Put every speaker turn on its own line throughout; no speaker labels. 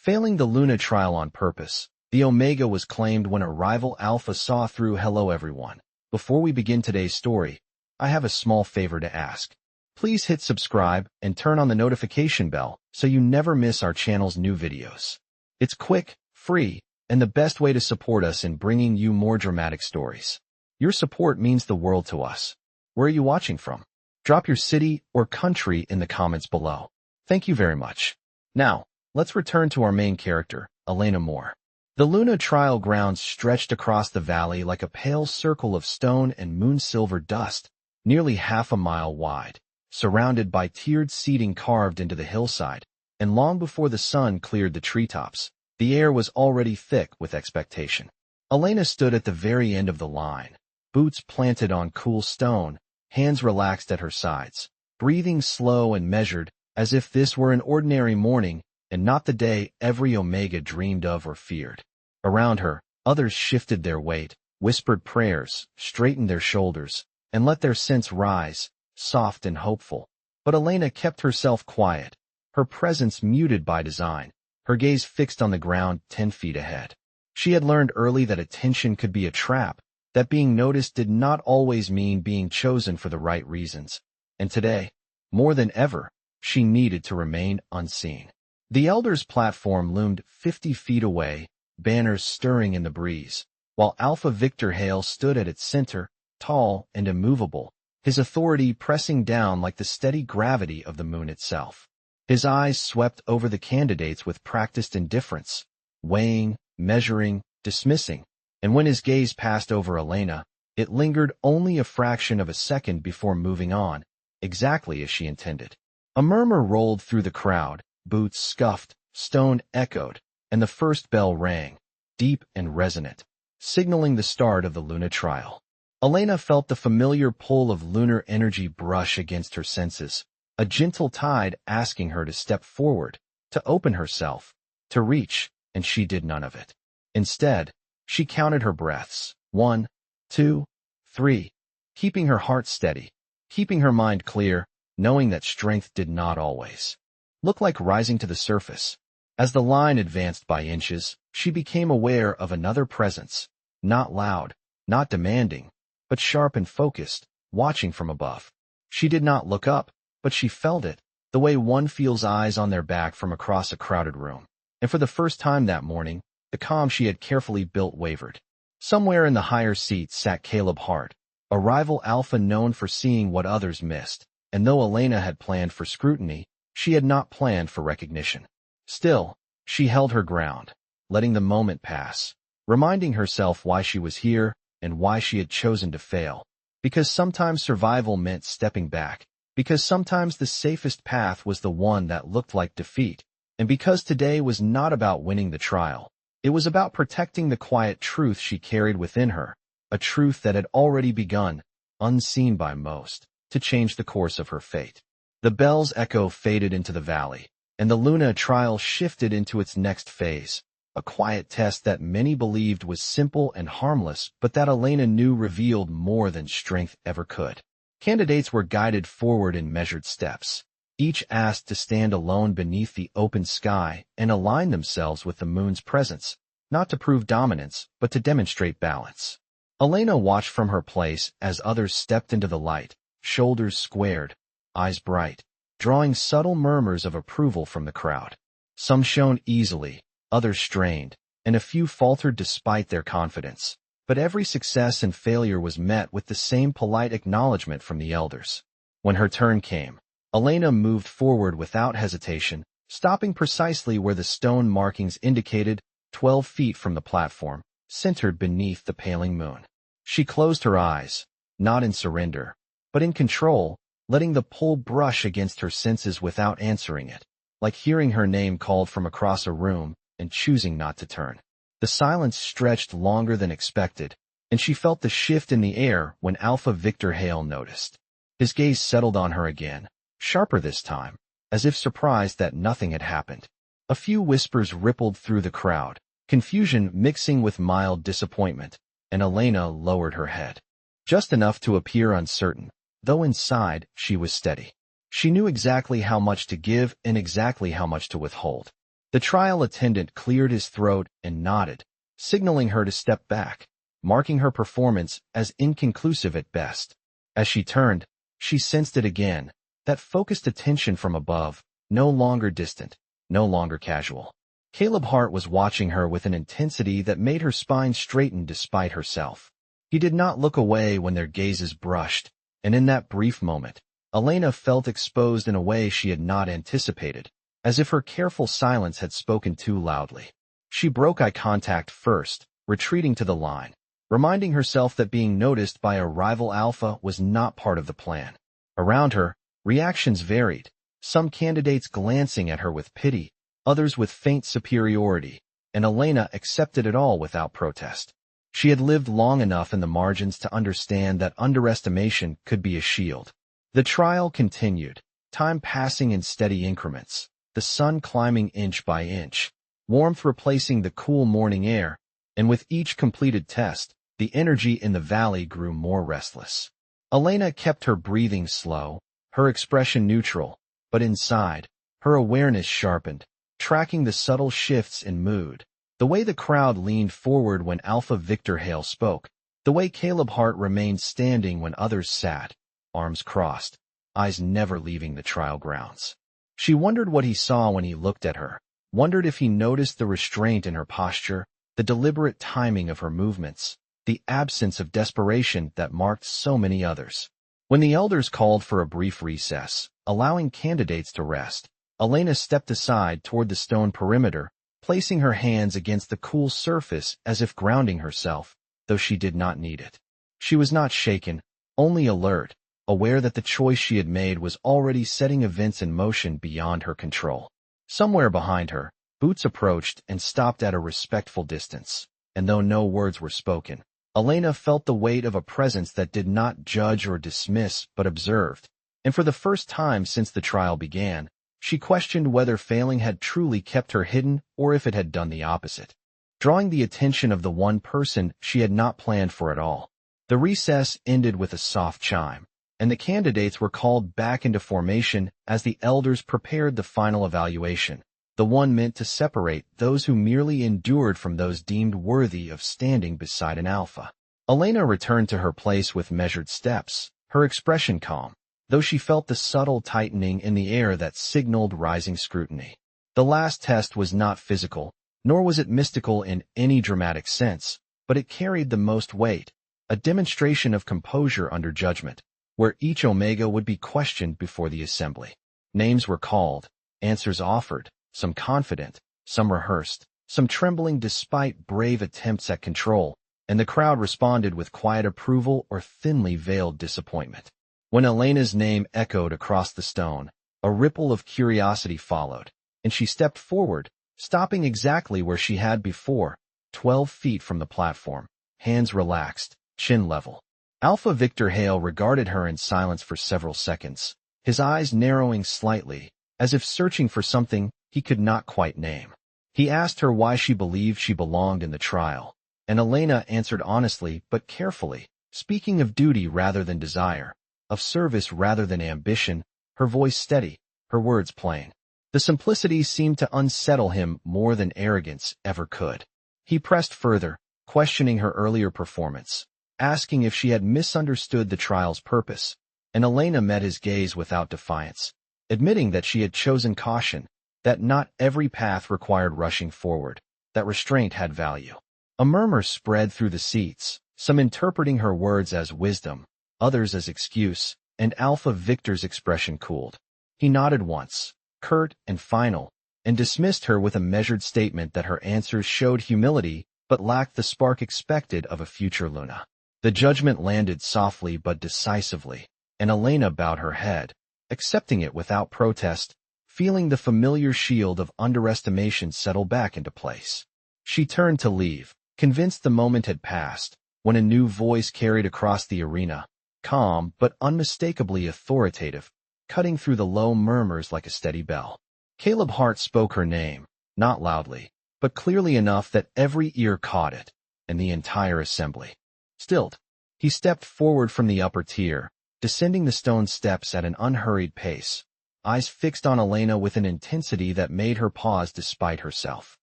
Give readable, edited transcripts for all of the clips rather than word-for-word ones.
Failing the Luna trial on purpose, the Omega was claimed when a rival Alpha saw through. Hello everyone. Before we begin today's story, I have a small favor to ask. Please hit subscribe and turn on the notification bell so you never miss our channel's new videos. It's quick, free, and the best way to support us in bringing you more dramatic stories. Your support means the world to us. Where are you watching from? Drop your city or country in the comments below. Thank you very much. Now, let's return to our main character, Elena Moore. The Luna trial grounds stretched across the valley like a pale circle of stone and moon-silver dust, nearly half a mile wide, surrounded by tiered seating carved into the hillside, and long before the sun cleared the treetops, the air was already thick with expectation. Elena stood at the very end of the line, boots planted on cool stone, hands relaxed at her sides, breathing slow and measured, as if this were an ordinary morning and not the day every Omega dreamed of or feared. Around her, others shifted their weight, whispered prayers, straightened their shoulders, and let their sense rise, soft and hopeful. But Elena kept herself quiet, her presence muted by design, her gaze fixed on the ground 10 feet ahead. She had learned early that attention could be a trap, that being noticed did not always mean being chosen for the right reasons. And today, more than ever, she needed to remain unseen. The Elder's platform loomed 50 feet away, banners stirring in the breeze, while Alpha Victor Hale stood at its center, tall and immovable, his authority pressing down like the steady gravity of the moon itself. His eyes swept over the candidates with practiced indifference, weighing, measuring, dismissing, and when his gaze passed over Elena, it lingered only a fraction of a second before moving on, exactly as she intended. A murmur rolled through the crowd, boots scuffed, stone echoed, and the first bell rang, deep and resonant, signaling the start of the Luna trial. Elena felt the familiar pull of lunar energy brush against her senses, a gentle tide asking her to step forward, to open herself, to reach, and she did none of it. Instead, she counted her breaths, 1, 2, 3, keeping her heart steady, keeping her mind clear, knowing that strength did not always look like rising to the surface. As the line advanced by inches, she became aware of another presence, not loud, not demanding, but sharp and focused, watching from above. She did not look up, but she felt it, the way one feels eyes on their back from across a crowded room. And for the first time that morning, the calm she had carefully built wavered. Somewhere in the higher seats sat Caleb Hart, a rival Alpha known for seeing what others missed, and though Elena had planned for scrutiny, she had not planned for recognition. Still, she held her ground, letting the moment pass, reminding herself why she was here and why she had chosen to fail. Because sometimes survival meant stepping back, because sometimes the safest path was the one that looked like defeat, and because today was not about winning the trial. It was about protecting the quiet truth she carried within her, a truth that had already begun, unseen by most, to change the course of her fate. The bell's echo faded into the valley, and the Luna trial shifted into its next phase, a quiet test that many believed was simple and harmless, but that Elena knew revealed more than strength ever could. Candidates were guided forward in measured steps, each asked to stand alone beneath the open sky and align themselves with the moon's presence, not to prove dominance, but to demonstrate balance. Elena watched from her place as others stepped into the light, shoulders squared, eyes bright, drawing subtle murmurs of approval from the crowd. Some shone easily, others strained, and a few faltered despite their confidence. But every success and failure was met with the same polite acknowledgment from the elders. When her turn came, Elena moved forward without hesitation, stopping precisely where the stone markings indicated, 12 feet from the platform, centered beneath the paling moon. She closed her eyes, not in surrender, but in control, letting the pull brush against her senses without answering it, like hearing her name called from across a room and choosing not to turn. The silence stretched longer than expected, and she felt the shift in the air when Alpha Victor Hale noticed. His gaze settled on her again, sharper this time, as if surprised that nothing had happened. A few whispers rippled through the crowd, confusion mixing with mild disappointment, and Elena lowered her head. Just enough to appear uncertain, though inside she was steady. She knew exactly how much to give and exactly how much to withhold. The trial attendant cleared his throat and nodded, signaling her to step back, marking her performance as inconclusive at best. As she turned, she sensed it again, that focused attention from above, no longer distant, no longer casual. Caleb Hart was watching her with an intensity that made her spine straighten despite herself. He did not look away when their gazes brushed, and in that brief moment, Elena felt exposed in a way she had not anticipated, as if her careful silence had spoken too loudly. She broke eye contact first, retreating to the line, reminding herself that being noticed by a rival alpha was not part of the plan. Around her, reactions varied, some candidates glancing at her with pity, others with faint superiority, and Elena accepted it all without protest. She had lived long enough in the margins to understand that underestimation could be a shield. The trial continued, time passing in steady increments, the sun climbing inch by inch, warmth replacing the cool morning air, and with each completed test, the energy in the valley grew more restless. Elena kept her breathing slow, her expression neutral, but inside, her awareness sharpened, tracking the subtle shifts in mood. The way the crowd leaned forward when Alpha Victor Hale spoke, the way Caleb Hart remained standing when others sat, arms crossed, eyes never leaving the trial grounds. She wondered what he saw when he looked at her, wondered if he noticed the restraint in her posture, the deliberate timing of her movements, the absence of desperation that marked so many others. When the elders called for a brief recess, allowing candidates to rest, Elena stepped aside toward the stone perimeter, placing her hands against the cool surface as if grounding herself, though she did not need it. She was not shaken, only alert, aware that the choice she had made was already setting events in motion beyond her control. Somewhere behind her, Boots approached and stopped at a respectful distance, and though no words were spoken, Elena felt the weight of a presence that did not judge or dismiss but observed, and for the first time since the trial began, she questioned whether failing had truly kept her hidden or if it had done the opposite, drawing the attention of the one person she had not planned for at all. The recess ended with a soft chime, and the candidates were called back into formation as the elders prepared the final evaluation, the one meant to separate those who merely endured from those deemed worthy of standing beside an alpha. Elena returned to her place with measured steps, her expression calm, though she felt the subtle tightening in the air that signaled rising scrutiny. The last test was not physical, nor was it mystical in any dramatic sense, but it carried the most weight, a demonstration of composure under judgment, where each Omega would be questioned before the assembly. Names were called, answers offered, some confident, some rehearsed, some trembling despite brave attempts at control, and the crowd responded with quiet approval or thinly veiled disappointment. When Elena's name echoed across the stone, a ripple of curiosity followed, and she stepped forward, stopping exactly where she had before, 12 feet from the platform, hands relaxed, chin level. Alpha Victor Hale regarded her in silence for several seconds, his eyes narrowing slightly, as if searching for something he could not quite name. He asked her why she believed she belonged in the trial, and Elena answered honestly but carefully, speaking of duty rather than desire, of service rather than ambition, her voice steady, her words plain. The simplicity seemed to unsettle him more than arrogance ever could. He pressed further, questioning her earlier performance, asking if she had misunderstood the trial's purpose, and Elena met his gaze without defiance, admitting that she had chosen caution, that not every path required rushing forward, that restraint had value. A murmur spread through the seats, some interpreting her words as wisdom, others as excuse, and Alpha Victor's expression cooled. He nodded once, curt and final, and dismissed her with a measured statement that her answers showed humility but lacked the spark expected of a future Luna. The judgment landed softly but decisively, and Elena bowed her head, accepting it without protest, feeling the familiar shield of underestimation settle back into place. She turned to leave, convinced the moment had passed, when a new voice carried across the arena, calm but unmistakably authoritative, cutting through the low murmurs like a steady bell. Caleb Hart spoke her name, not loudly, but clearly enough that every ear caught it, and the entire assembly. Stilled, he stepped forward from the upper tier, descending the stone steps at an unhurried pace, eyes fixed on Elena with an intensity that made her pause despite herself.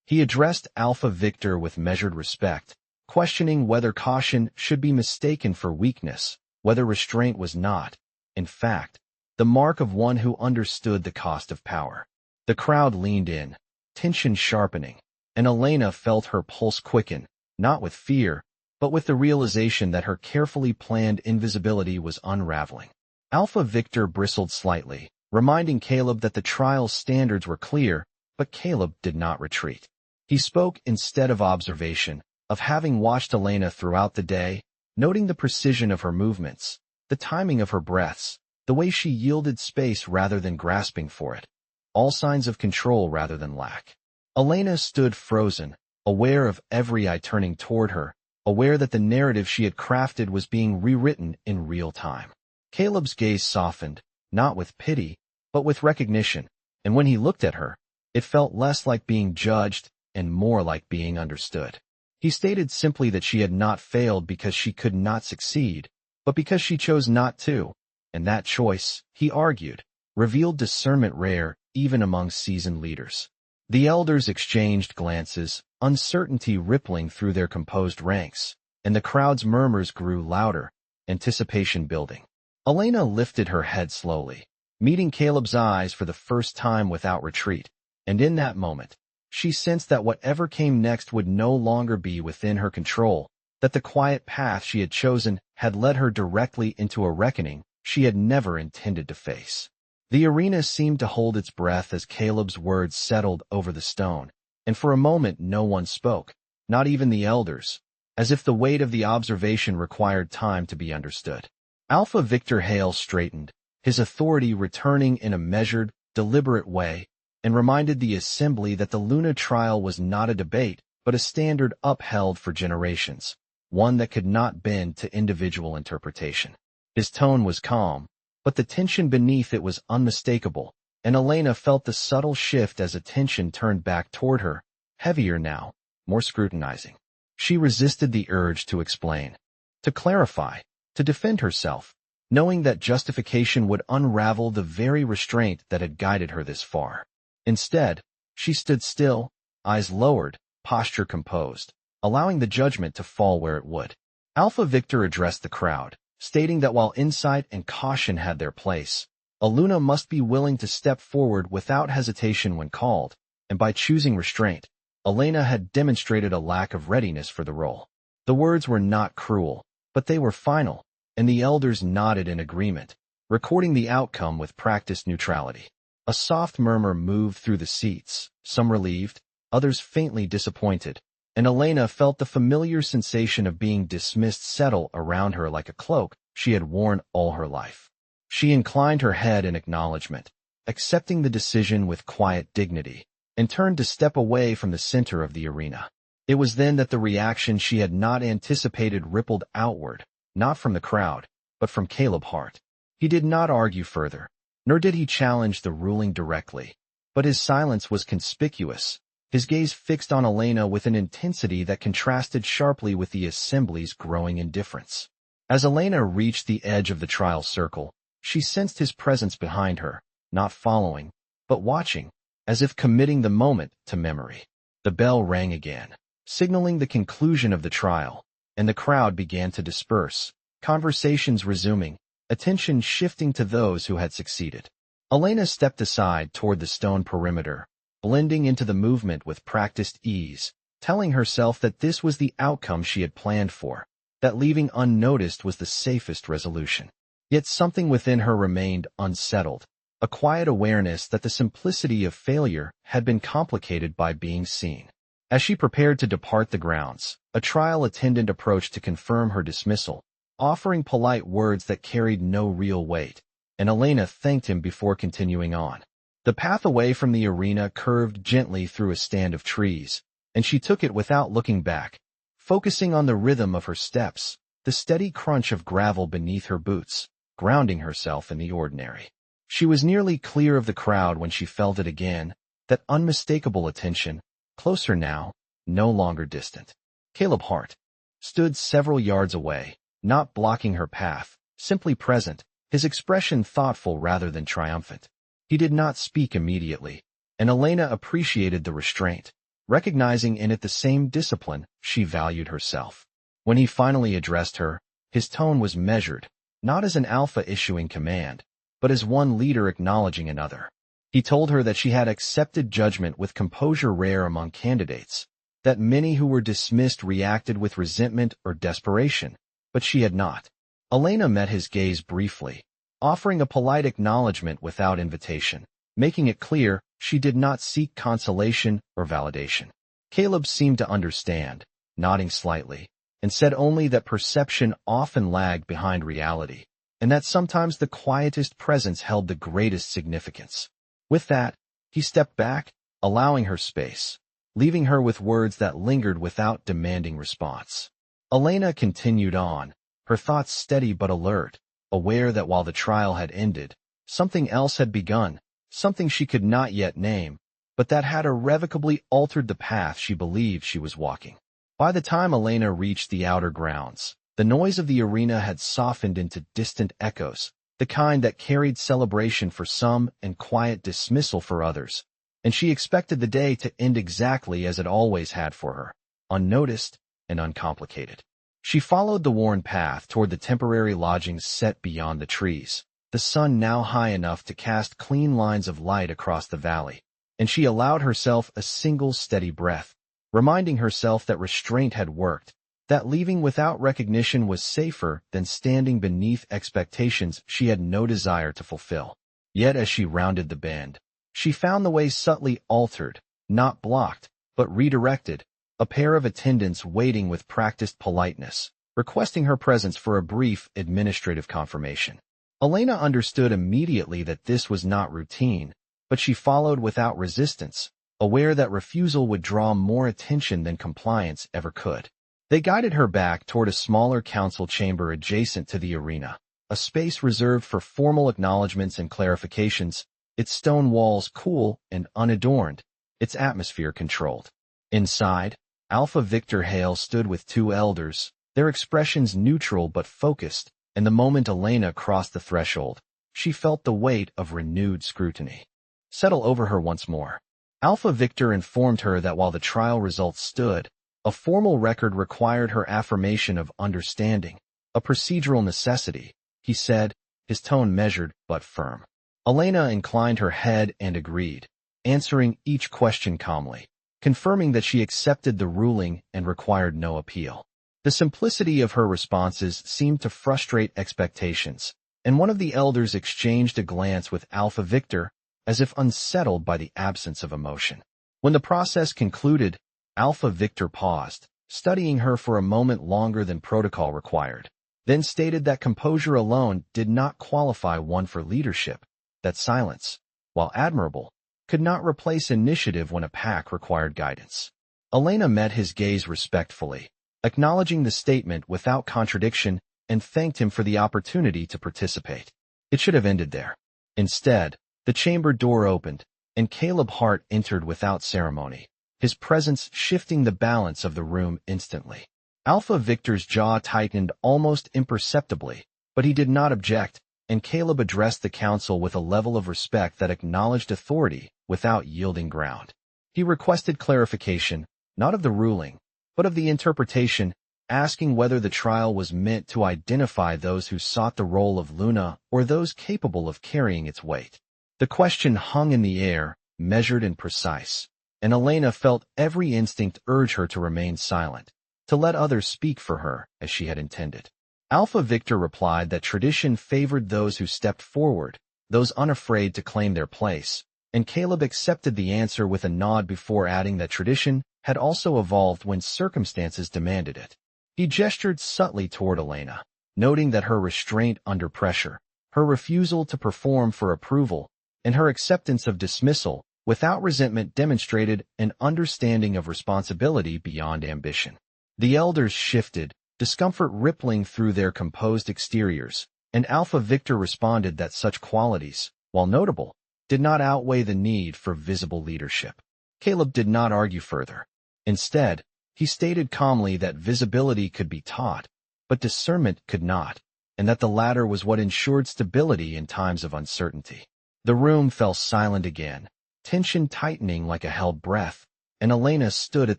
He addressed Alpha Victor with measured respect, questioning whether caution should be mistaken for weakness, whether restraint was not, in fact, the mark of one who understood the cost of power. The crowd leaned in, tension sharpening, and Elena felt her pulse quicken, not with fear, but with the realization that her carefully planned invisibility was unraveling. Alpha Victor bristled slightly, reminding Caleb that the trial's standards were clear, but Caleb did not retreat. He spoke instead of observation, of having watched Elena throughout the day, noting the precision of her movements, the timing of her breaths, the way she yielded space rather than grasping for it. All signs of control rather than lack. Elena stood frozen, aware of every eye turning toward her, aware that the narrative she had crafted was being rewritten in real time. Caleb's gaze softened, not with pity, but with recognition, and when he looked at her, it felt less like being judged and more like being understood. He stated simply that she had not failed because she could not succeed, but because she chose not to, and that choice, he argued, revealed discernment rare even among seasoned leaders. The elders exchanged glances, uncertainty rippling through their composed ranks, and the crowd's murmurs grew louder, anticipation building. Elena lifted her head slowly, meeting Caleb's eyes for the first time without retreat, and in that moment, she sensed that whatever came next would no longer be within her control, that the quiet path she had chosen had led her directly into a reckoning she had never intended to face. The arena seemed to hold its breath as Caleb's words settled over the stone, and for a moment no one spoke, not even the elders, as if the weight of the observation required time to be understood. Alpha Victor Hale straightened, his authority returning in a measured, deliberate way, and reminded the assembly that the Luna trial was not a debate, but a standard upheld for generations, one that could not bend to individual interpretation. His tone was calm, but the tension beneath it was unmistakable, and Elena felt the subtle shift as attention turned back toward her, heavier now, more scrutinizing. She resisted the urge to explain, to clarify, to defend herself, knowing that justification would unravel the very restraint that had guided her this far. Instead, she stood still, eyes lowered, posture composed, allowing the judgment to fall where it would. Alpha Victor addressed the crowd, stating that while insight and caution had their place, Elena must be willing to step forward without hesitation when called, and by choosing restraint, Elena had demonstrated a lack of readiness for the role. The words were not cruel, but they were final, and the elders nodded in agreement, recording the outcome with practiced neutrality. A soft murmur moved through the seats, some relieved, others faintly disappointed, and Elena felt the familiar sensation of being dismissed settle around her like a cloak she had worn all her life. She inclined her head in acknowledgment, accepting the decision with quiet dignity, and turned to step away from the center of the arena. It was then that the reaction she had not anticipated rippled outward, not from the crowd, but from Caleb Hart. He did not argue further, nor did he challenge the ruling directly, but his silence was conspicuous, his gaze fixed on Elena with an intensity that contrasted sharply with the assembly's growing indifference. As Elena reached the edge of the trial circle, she sensed his presence behind her, not following, but watching, as if committing the moment to memory. The bell rang again, signaling the conclusion of the trial, and the crowd began to disperse, conversations resuming, attention shifting to those who had succeeded. Elena stepped aside toward the stone perimeter, blending into the movement with practiced ease, telling herself that this was the outcome she had planned for, that leaving unnoticed was the safest resolution. Yet something within her remained unsettled, a quiet awareness that the simplicity of failure had been complicated by being seen. As she prepared to depart the grounds, a trial attendant approached to confirm her dismissal, offering polite words that carried no real weight, and Elena thanked him before continuing on. The path away from the arena curved gently through a stand of trees, and she took it without looking back, focusing on the rhythm of her steps, the steady crunch of gravel beneath her boots, grounding herself in the ordinary. She was nearly clear of the crowd when she felt it again, that unmistakable attention, closer now, no longer distant. Caleb Hart stood several yards away, not blocking her path, simply present, his expression thoughtful rather than triumphant. He He did not speak immediately, and Elena appreciated the restraint, recognizing in it the same discipline she valued herself. When he finally addressed her, his tone was measured, not as an alpha issuing command, but as one leader acknowledging another. He told her that she had accepted judgment with composure rare among candidates, that many who were dismissed reacted with resentment or desperation, but she had not. Elena met his gaze briefly, offering a polite acknowledgment without invitation, making it clear she did not seek consolation or validation. Caleb seemed to understand, nodding slightly, and said only that perception often lagged behind reality, and that sometimes the quietest presence held the greatest significance. With that, he stepped back, allowing her space, leaving her with words that lingered without demanding response. Elena continued on, her thoughts steady but alert, aware that while the trial had ended, something else had begun, something she could not yet name, but that had irrevocably altered the path she believed she was walking. By the time Elena reached the outer grounds, the noise of the arena had softened into distant echoes, the kind that carried celebration for some and quiet dismissal for others, and she expected the day to end exactly as it always had for her, unnoticed and uncomplicated. She followed the worn path toward the temporary lodgings set beyond the trees, the sun now high enough to cast clean lines of light across the valley, and she allowed herself a single steady breath, reminding herself that restraint had worked, that leaving without recognition was safer than standing beneath expectations she had no desire to fulfill. Yet as she rounded the bend, she found the way subtly altered, not blocked, but redirected, a pair of attendants waiting with practiced politeness, requesting her presence for a brief administrative confirmation. Elena understood immediately that this was not routine, but she followed without resistance, aware that refusal would draw more attention than compliance ever could. They guided her back toward a smaller council chamber adjacent to the arena, a space reserved for formal acknowledgments and clarifications, its stone walls cool and unadorned, its atmosphere controlled. Inside, Alpha Victor Hale stood with two elders, their expressions neutral but focused, and the moment Elena crossed the threshold, she felt the weight of renewed scrutiny settle over her once more. Alpha Victor informed her that while the trial results stood, a formal record required her affirmation of understanding, a procedural necessity, he said, his tone measured but firm. Elena inclined her head and agreed, answering each question calmly, confirming that she accepted the ruling and required no appeal. The simplicity of her responses seemed to frustrate expectations, and one of the elders exchanged a glance with Alpha Victor, as if unsettled by the absence of emotion. When the process concluded, Alpha Victor paused, studying her for a moment longer than protocol required, then stated that composure alone did not qualify one for leadership, that silence, while admirable, could not replace initiative when a pack required guidance. Elena met his gaze respectfully, acknowledging the statement without contradiction, and thanked him for the opportunity to participate. It should have ended there. Instead, the chamber door opened, and Caleb Hart entered without ceremony, his presence shifting the balance of the room instantly. Alpha Victor's jaw tightened almost imperceptibly, but he did not object, and Caleb addressed the council with a level of respect that acknowledged authority without yielding ground. He requested clarification, not of the ruling, but of the interpretation, asking whether the trial was meant to identify those who sought the role of Luna or those capable of carrying its weight. The question hung in the air, measured and precise, and Elena felt every instinct urge her to remain silent, to let others speak for her as she had intended. Alpha Victor replied that tradition favored those who stepped forward, those unafraid to claim their place, and Caleb accepted the answer with a nod before adding that tradition had also evolved when circumstances demanded it. He gestured subtly toward Elena, noting that her restraint under pressure, her refusal to perform for approval, and her acceptance of dismissal without resentment demonstrated an understanding of responsibility beyond ambition. The elders shifted, discomfort rippling through their composed exteriors, and Alpha Victor responded that such qualities, while notable, did not outweigh the need for visible leadership. Caleb did not argue further. Instead, he stated calmly that visibility could be taught, but discernment could not, and that the latter was what ensured stability in times of uncertainty. The room fell silent again, tension tightening like a held breath, and Elena stood at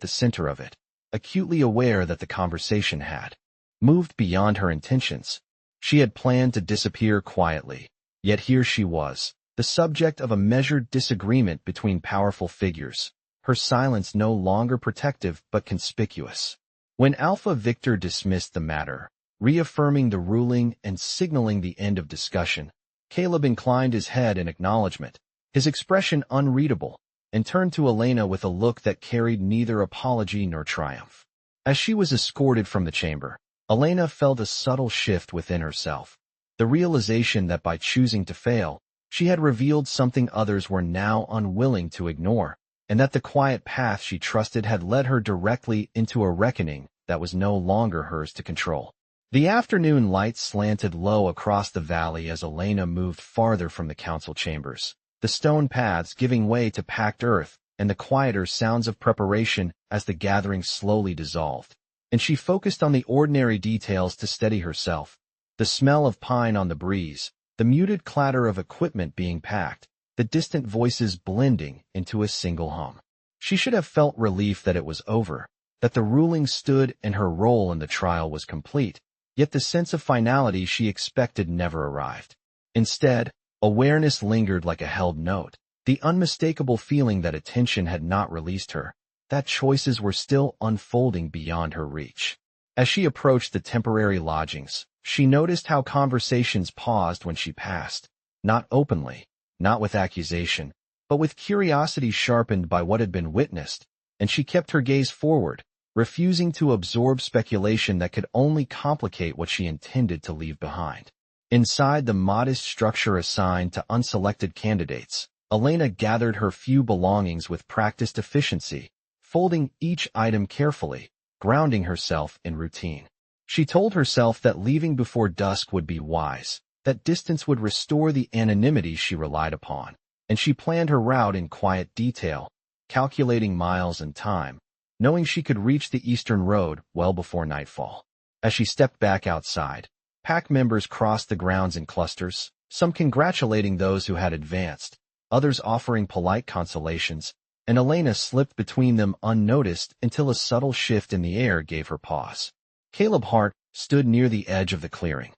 the center of it, acutely aware that the conversation had moved beyond her intentions. She had planned to disappear quietly, yet here she was, the subject of a measured disagreement between powerful figures, her silence no longer protective but conspicuous. When Alpha Victor dismissed the matter, reaffirming the ruling and signaling the end of discussion, Caleb inclined his head in acknowledgment, his expression unreadable, and turned to Elena with a look that carried neither apology nor triumph. As she was escorted from the chamber, Elena felt a subtle shift within herself, the realization that by choosing to fail, she had revealed something others were now unwilling to ignore, and that the quiet path she trusted had led her directly into a reckoning that was no longer hers to control. The afternoon light slanted low across the valley as Elena moved farther from the council chambers, the stone paths giving way to packed earth and the quieter sounds of preparation as the gathering slowly dissolved. And she focused on the ordinary details to steady herself, the smell of pine on the breeze, the muted clatter of equipment being packed, the distant voices blending into a single hum. She should have felt relief that it was over, that the ruling stood and her role in the trial was complete, yet the sense of finality she expected never arrived. Instead, awareness lingered like a held note, the unmistakable feeling that attention had not released her, that choices were still unfolding beyond her reach. As she approached the temporary lodgings, she noticed how conversations paused when she passed, not openly, not with accusation, but with curiosity sharpened by what had been witnessed, and she kept her gaze forward, refusing to absorb speculation that could only complicate what she intended to leave behind. Inside the modest structure assigned to unselected candidates, Elena gathered her few belongings with practiced efficiency, folding each item carefully, grounding herself in routine. She told herself that leaving before dusk would be wise, that distance would restore the anonymity she relied upon, and she planned her route in quiet detail, calculating miles and time, knowing she could reach the eastern road well before nightfall. As she stepped back outside, pack members crossed the grounds in clusters, some congratulating those who had advanced, others offering polite consolations, and Elena slipped between them unnoticed until a subtle shift in the air gave her pause. Caleb Hart stood near the edge of the clearing.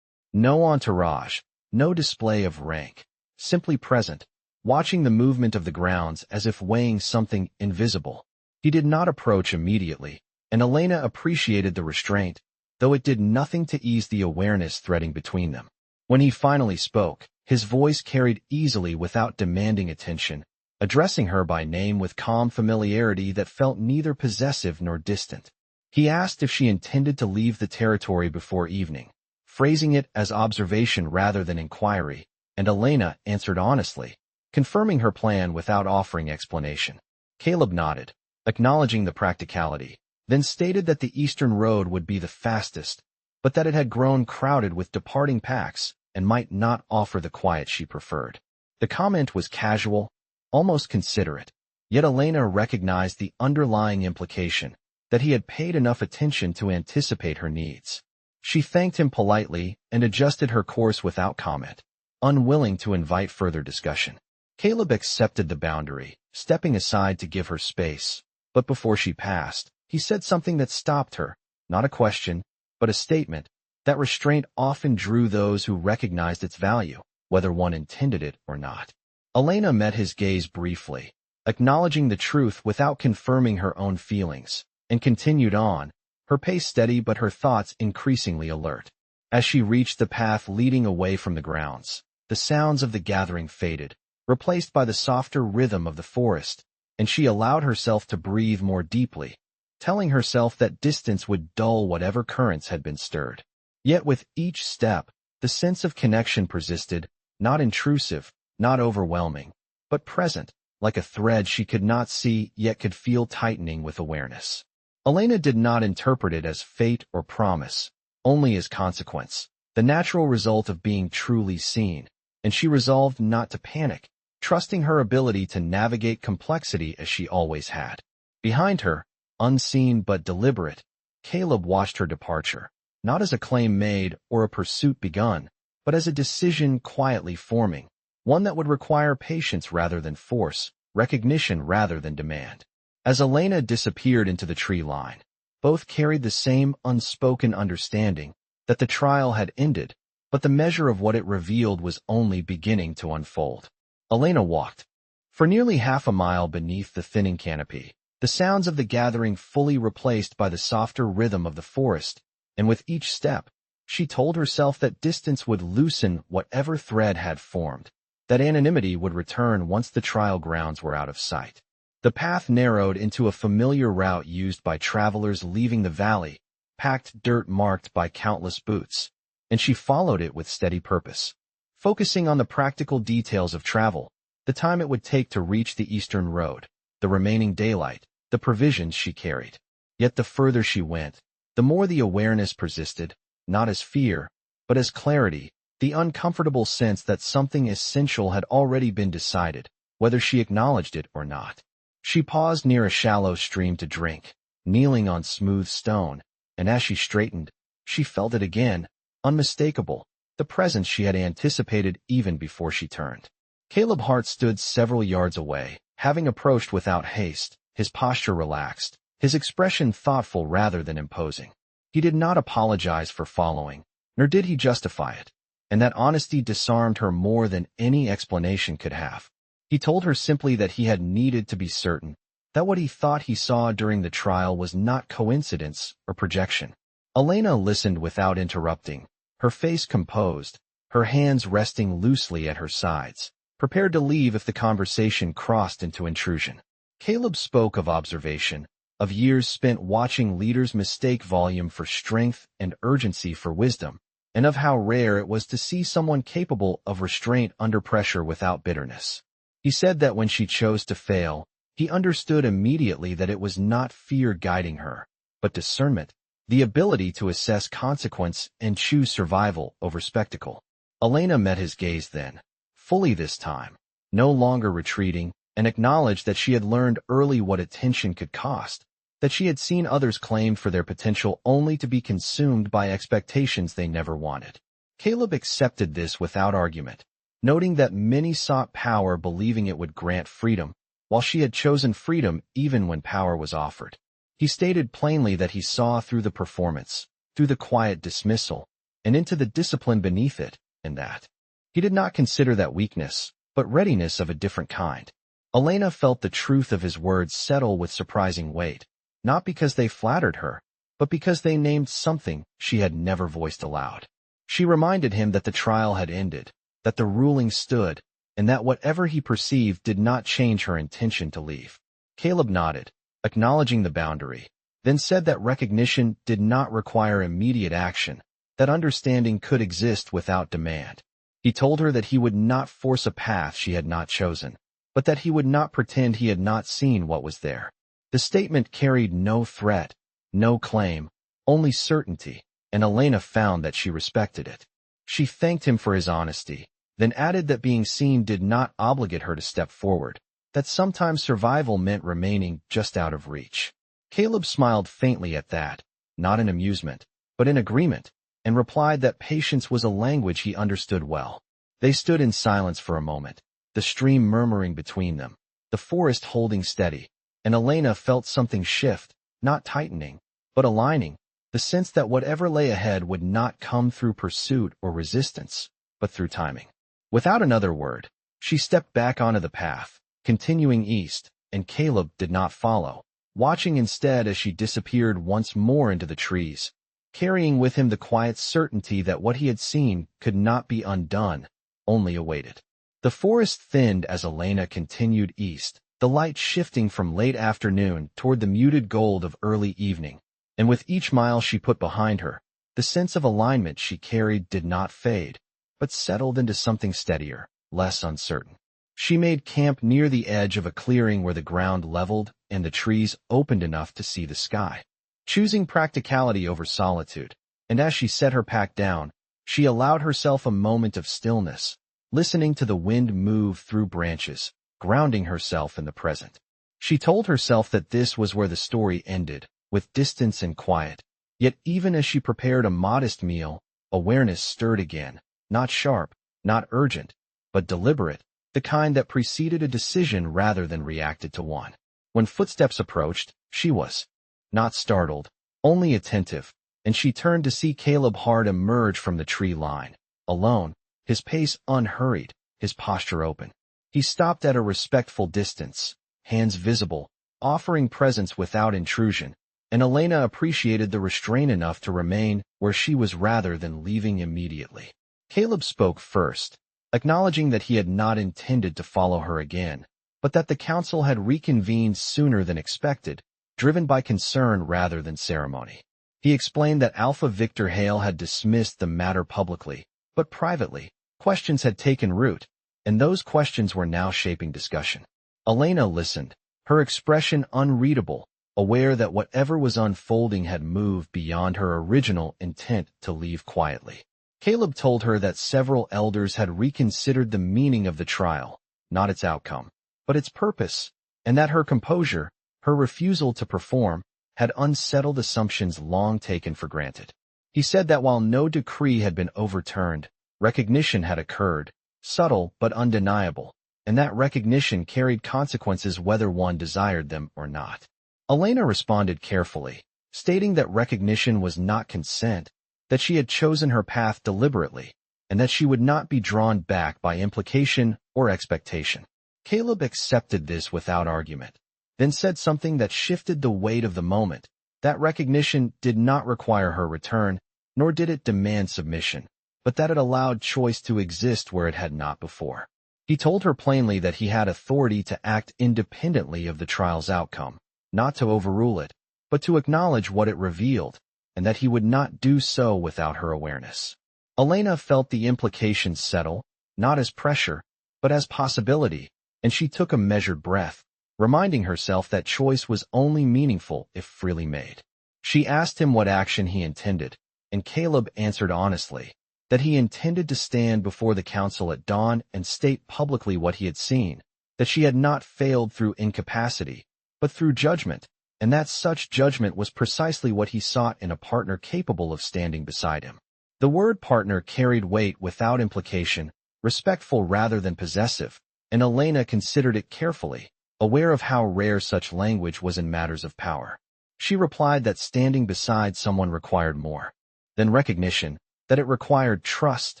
No entourage, no display of rank, simply present, watching the movement of the grounds as if weighing something invisible. He did not approach immediately, and Elena appreciated the restraint, though it did nothing to ease the awareness threading between them. When he finally spoke, his voice carried easily without demanding attention, addressing her by name with calm familiarity that felt neither possessive nor distant. He asked if she intended to leave the territory before evening, phrasing it as observation rather than inquiry, and Elena answered honestly, confirming her plan without offering explanation. Caleb nodded, acknowledging the practicality, then stated that the eastern road would be the fastest, but that it had grown crowded with departing packs and might not offer the quiet she preferred. The comment was casual, almost considerate, yet Elena recognized the underlying implication, that he had paid enough attention to anticipate her needs. She thanked him politely and adjusted her course without comment, unwilling to invite further discussion. Caleb accepted the boundary, stepping aside to give her space, but before she passed, he said something that stopped her, not a question, but a statement, that restraint often drew those who recognized its value, whether one intended it or not. Elena met his gaze briefly, acknowledging the truth without confirming her own feelings, and continued on, her pace steady but her thoughts increasingly alert. As she reached the path leading away from the grounds, the sounds of the gathering faded, replaced by the softer rhythm of the forest, and she allowed herself to breathe more deeply, telling herself that distance would dull whatever currents had been stirred. Yet with each step, the sense of connection persisted, not intrusive, not overwhelming, but present, like a thread she could not see yet could feel tightening with awareness. Elena did not interpret it as fate or promise, only as consequence, the natural result of being truly seen, and she resolved not to panic, trusting her ability to navigate complexity as she always had. Behind her, unseen but deliberate, Caleb watched her departure, not as a claim made or a pursuit begun, but as a decision quietly forming, one that would require patience rather than force, recognition rather than demand. As Elena disappeared into the tree line, both carried the same unspoken understanding that the trial had ended, but the measure of what it revealed was only beginning to unfold. Elena walked for nearly half a mile beneath the thinning canopy, the sounds of the gathering fully replaced by the softer rhythm of the forest, and with each step, she told herself that distance would loosen whatever thread had formed, that anonymity would return once the trial grounds were out of sight. The path narrowed into a familiar route used by travelers leaving the valley, packed dirt marked by countless boots, and she followed it with steady purpose, focusing on the practical details of travel, the time it would take to reach the eastern road, the remaining daylight, the provisions she carried. Yet the further she went, the more the awareness persisted, not as fear, but as clarity, the uncomfortable sense that something essential had already been decided, whether she acknowledged it or not. She paused near a shallow stream to drink, kneeling on smooth stone, and as she straightened, she felt it again, unmistakable, the presence she had anticipated even before she turned. Caleb Hart stood several yards away, having approached without haste, his posture relaxed, his expression thoughtful rather than imposing. He did not apologize for following, nor did he justify it, and that honesty disarmed her more than any explanation could have. He told her simply that he had needed to be certain that what he thought he saw during the trial was not coincidence or projection. Elena listened without interrupting, her face composed, her hands resting loosely at her sides, prepared to leave if the conversation crossed into intrusion. Caleb spoke of observation, of years spent watching leaders mistake volume for strength and urgency for wisdom, and of how rare it was to see someone capable of restraint under pressure without bitterness. He said that when she chose to fail, he understood immediately that it was not fear guiding her, but discernment, the ability to assess consequence and choose survival over spectacle. Elena met his gaze then, fully this time, no longer retreating, and acknowledged that she had learned early what attention could cost, that she had seen others claimed for their potential only to be consumed by expectations they never wanted. Caleb accepted this without argument, noting that many sought power believing it would grant freedom, while she had chosen freedom even when power was offered. He stated plainly that he saw through the performance, through the quiet dismissal, and into the discipline beneath it, and that he did not consider that weakness, but readiness of a different kind. Elena felt the truth of his words settle with surprising weight, not because they flattered her, but because they named something she had never voiced aloud. She reminded him that the trial had ended, that the ruling stood, and that whatever he perceived did not change her intention to leave. Caleb nodded, acknowledging the boundary, then said that recognition did not require immediate action, that understanding could exist without demand. He told her that he would not force a path she had not chosen, but that he would not pretend he had not seen what was there. The statement carried no threat, no claim, only certainty, and Elena found that she respected it. She thanked him for his honesty, then added that being seen did not obligate her to step forward, that sometimes survival meant remaining just out of reach. Caleb smiled faintly at that, not in amusement, but in agreement, and replied that patience was a language he understood well. They stood in silence for a moment, the stream murmuring between them, the forest holding steady, and Elena felt something shift, not tightening, but aligning, the sense that whatever lay ahead would not come through pursuit or resistance, but through timing. Without another word, she stepped back onto the path, continuing east, and Caleb did not follow, watching instead as she disappeared once more into the trees, carrying with him the quiet certainty that what he had seen could not be undone, only awaited. The forest thinned as Elena continued east, the light shifting from late afternoon toward the muted gold of early evening, and with each mile she put behind her, the sense of alignment she carried did not fade, but settled into something steadier, less uncertain. She made camp near the edge of a clearing where the ground leveled and the trees opened enough to see the sky, choosing practicality over solitude, and as she set her pack down, she allowed herself a moment of stillness, listening to the wind move through branches, grounding herself in the present. She told herself that this was where the story ended, with distance and quiet, yet even as she prepared a modest meal, awareness stirred again, not sharp, not urgent, but deliberate, the kind that preceded a decision rather than reacted to one. When footsteps approached, she was not startled, only attentive, and she turned to see Caleb Hart emerge from the tree line, alone, his pace unhurried, his posture open. He stopped at a respectful distance, hands visible, offering presence without intrusion, and Elena appreciated the restraint enough to remain where she was rather than leaving immediately. Caleb spoke first, acknowledging that he had not intended to follow her again, but that the council had reconvened sooner than expected, driven by concern rather than ceremony. He explained that Alpha Victor Hale had dismissed the matter publicly, but privately, questions had taken root, and those questions were now shaping discussion. Elena listened, her expression unreadable, aware that whatever was unfolding had moved beyond her original intent to leave quietly. Caleb told her that several elders had reconsidered the meaning of the trial, not its outcome, but its purpose, and that her composure, her refusal to perform, had unsettled assumptions long taken for granted. He said that while no decree had been overturned, recognition had occurred, subtle but undeniable, and that recognition carried consequences whether one desired them or not. Elena responded carefully, stating that recognition was not consent, that she had chosen her path deliberately, and that she would not be drawn back by implication or expectation. Caleb accepted this without argument, then said something that shifted the weight of the moment. That recognition did not require her return, nor did it demand submission, but that it allowed choice to exist where it had not before. He told her plainly that he had authority to act independently of the trial's outcome, not to overrule it, but to acknowledge what it revealed, and that he would not do so without her awareness. Elena felt the implications settle, not as pressure, but as possibility, and she took a measured breath, reminding herself that choice was only meaningful if freely made. She asked him what action he intended, and Caleb answered honestly, that he intended to stand before the council at dawn and state publicly what he had seen, that she had not failed through incapacity, but through judgment, and that such judgment was precisely what he sought in a partner capable of standing beside him. The word partner carried weight without implication, respectful rather than possessive, and Elena considered it carefully, aware of how rare such language was in matters of power. She replied that standing beside someone required more than recognition, that it required trust,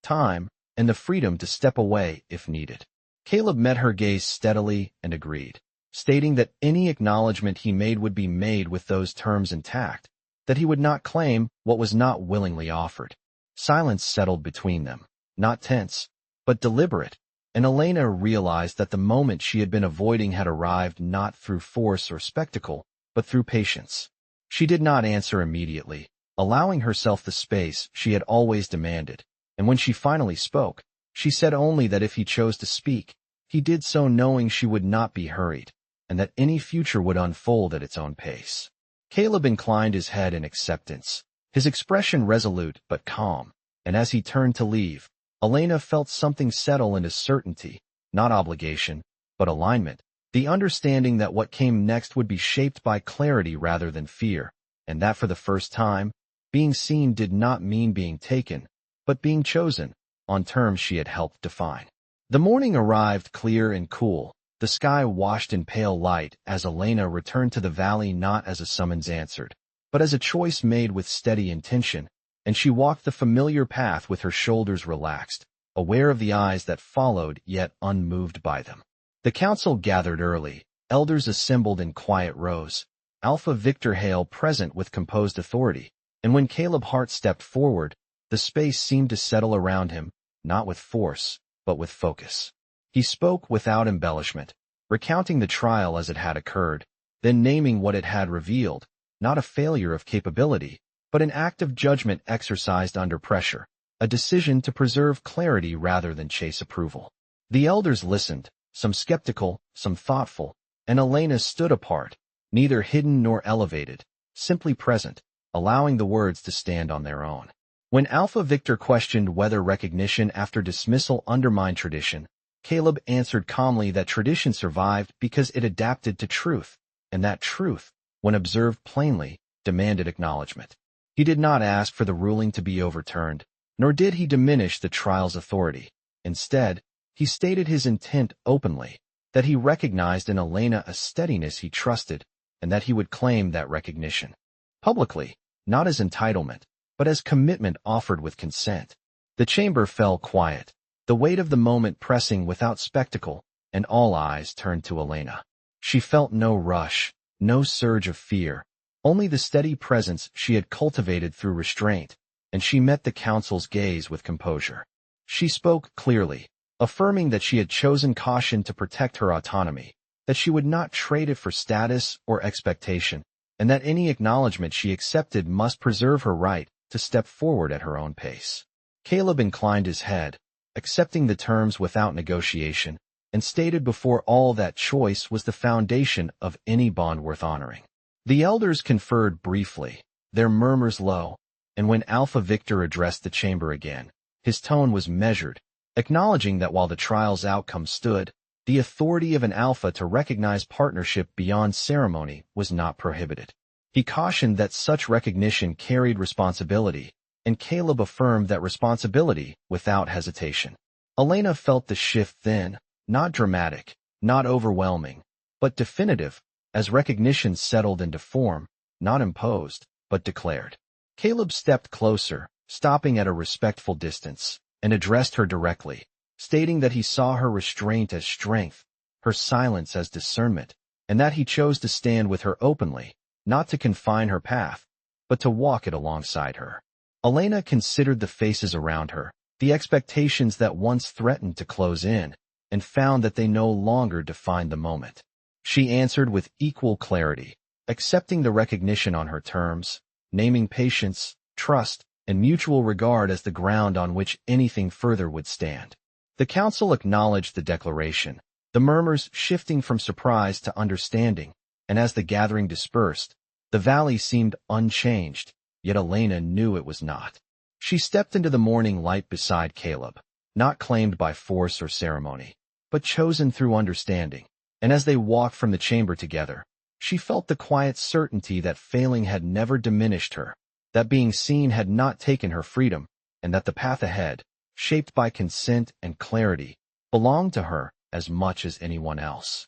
time, and the freedom to step away if needed. Caleb met her gaze steadily and agreed, stating that any acknowledgment he made would be made with those terms intact, that he would not claim what was not willingly offered. Silence settled between them, not tense, but deliberate, and Elena realized that the moment she had been avoiding had arrived not through force or spectacle, but through patience. She did not answer immediately, allowing herself the space she had always demanded, and when she finally spoke, she said only that if he chose to speak, he did so knowing she would not be hurried, and that any future would unfold at its own pace. Caleb inclined his head in acceptance, his expression resolute but calm, and as he turned to leave, Elena felt something settle into certainty, not obligation, but alignment, the understanding that what came next would be shaped by clarity rather than fear, and that for the first time, being seen did not mean being taken, but being chosen, on terms she had helped define. The morning arrived clear and cool, the sky washed in pale light as Elena returned to the valley not as a summons answered, but as a choice made with steady intention, and she walked the familiar path with her shoulders relaxed, aware of the eyes that followed yet unmoved by them. The council gathered early, elders assembled in quiet rows, Alpha Victor Hale present with composed authority, and when Caleb Hart stepped forward, the space seemed to settle around him, not with force, but with focus. He spoke without embellishment, recounting the trial as it had occurred, then naming what it had revealed, not a failure of capability, but an act of judgment exercised under pressure, a decision to preserve clarity rather than chase approval. The elders listened, some skeptical, some thoughtful, and Elena stood apart, neither hidden nor elevated, simply present, allowing the words to stand on their own. When Alpha Victor questioned whether recognition after dismissal undermined tradition, Caleb answered calmly that tradition survived because it adapted to truth, and that truth, when observed plainly, demanded acknowledgment. He did not ask for the ruling to be overturned, nor did he diminish the trial's authority. Instead, He stated his intent openly, that he recognized in Elena a steadiness he trusted, and that he would claim that recognition publicly, not as entitlement, but as commitment offered with consent. The chamber fell quiet, the weight of the moment pressing without spectacle, and all eyes turned to Elena. She felt no rush, no surge of fear, only the steady presence she had cultivated through restraint, and she met the council's gaze with composure. She spoke clearly, affirming that she had chosen caution to protect her autonomy, that she would not trade it for status or expectation, and that any acknowledgment she accepted must preserve her right to step forward at her own pace. Caleb inclined his head, accepting the terms without negotiation, and stated before all that choice was the foundation of any bond worth honoring. The elders conferred briefly, their murmurs low, and when Alpha Victor addressed the chamber again, his tone was measured, acknowledging that while the trial's outcome stood, the authority of an alpha to recognize partnership beyond ceremony was not prohibited. He cautioned that such recognition carried responsibility, and Caleb affirmed that responsibility without hesitation. Elena felt the shift then, not dramatic, not overwhelming, but definitive, as recognition settled into form, not imposed, but declared. Caleb stepped closer, stopping at a respectful distance, and addressed her directly, stating that he saw her restraint as strength, her silence as discernment, and that he chose to stand with her openly, not to confine her path, but to walk it alongside her. Elena considered the faces around her, the expectations that once threatened to close in, and found that they no longer defined the moment. She answered with equal clarity, accepting the recognition on her terms, naming patience, trust, and mutual regard as the ground on which anything further would stand. The council acknowledged the declaration, the murmurs shifting from surprise to understanding, and as the gathering dispersed, the valley seemed unchanged, yet Elena knew it was not. She stepped into the morning light beside Caleb, not claimed by force or ceremony, but chosen through understanding, and as they walked from the chamber together, she felt the quiet certainty that failing had never diminished her, that being seen had not taken her freedom, and that the path ahead, shaped by consent and clarity, belonged to her as much as anyone else.